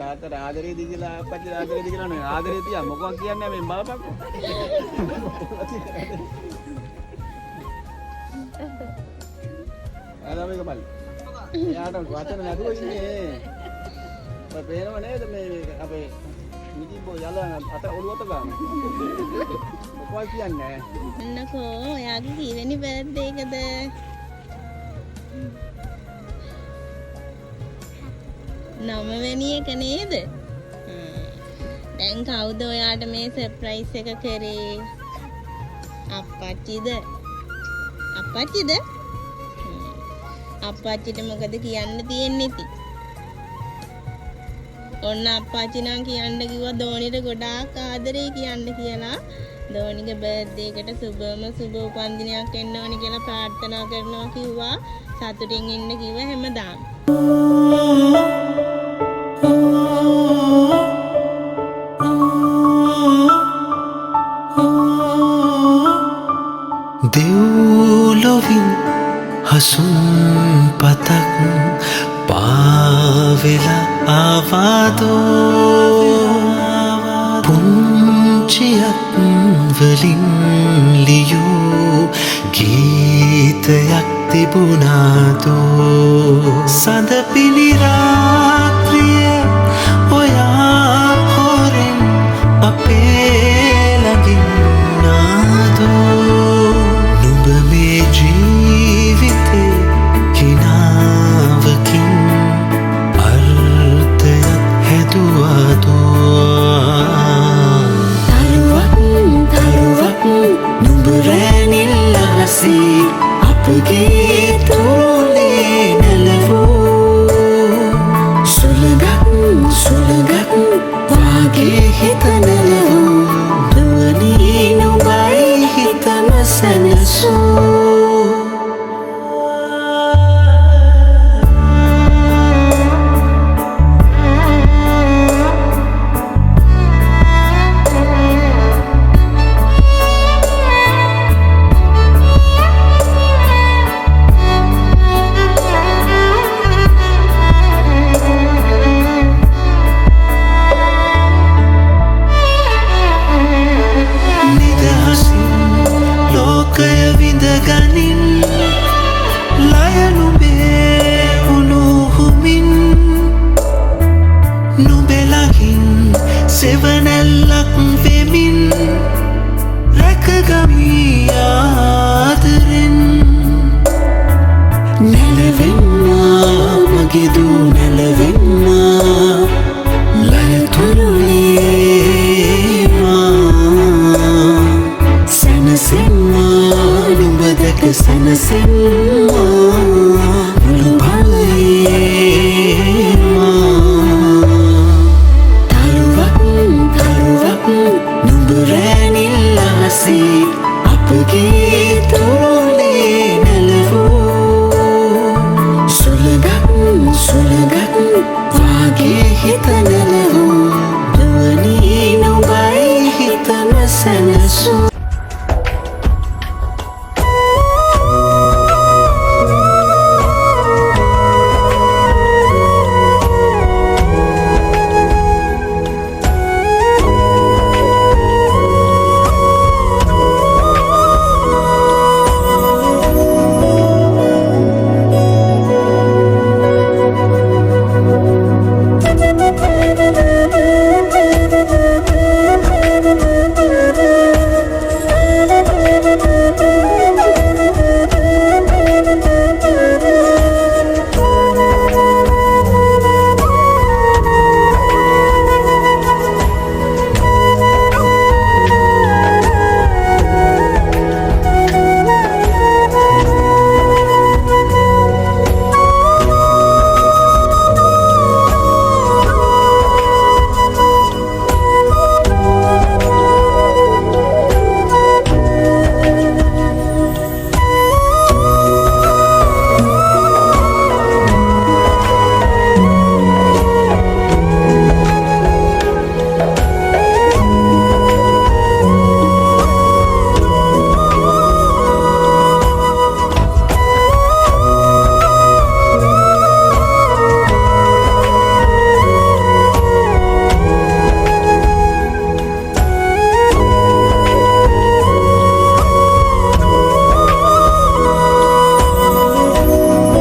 තාත්තට ආදරේ දී කියලා අප්පච්චි ආදරේ දී කියලා නේ ආදරේ තියා මොකක්ද කියන්නේ මේ බලපක්කෝ ආලා මේක බලන්න එයාට වචන නැතුව ඉන්නේ ඔය පේනව නේද මේ අපේ නිදිබෝ යලා අත ඔළුවට ගන්න මොකක්ද කියන්නේ අන්නකෝ ඔයාගේ කීවෙනි බර්ත්ඩේ එකද නවවෙනි එක නේද? දැන් කවුද ඔයාට මේ සර්ප්‍රයිස් එක කරේ? අප්පච්චිද? අප්පච්චිද? අප්පච්චිට මොකද කියන්න තියෙන්නේ ඉතින්? ඔන්න අප්පච්චි නම් කියන්න කිව්වා ධෝනිට ගොඩාක් ආදරේ කියන්න කියලා. ධෝනිගේ බර්ත්ඩේ එකට සුබම සුබ උපන්දිනයක් එන්න ඕනි කියලා ප්‍රාර්ථනා කරනවා කිව්වා. සතුටින් ඉන්න කිව්වා හැමදාම. දෙව්ලොවින් හසුන් පතක් පාවෙලා ආවාදෝ පුංචියක් වලින් ලියූ ගීතයක් තිබුණාදෝ සඳ පිළිරාත්‍රිය ඔයා හොරෙන් අපේ ළඟින් නාදෝ නුඹ මේ ජීවිතේ හිනාවකින් අර්ථයක් හැදුවාදෝ තරුවක් නුඹ රැනිල්ල හසී අපගේ තෝලේ නැලවෝ සුළඟක් වාගේ හිත නැලවෝ දුවනී නුඹයි හිතම සැනසෝ සෙවනැල්ලක් වෙමින් රැකගමී ආදරෙන් නැලවෙන්නා මගේ දූ නැලවෙන්නා ලයතුරුලේමා සැනසෙන්නා නුඹ දැක සැනසෙන්නා මුළු බලේමා අපගේ තෝලේ නැලවෝ සුළඟක් වාගේ හිත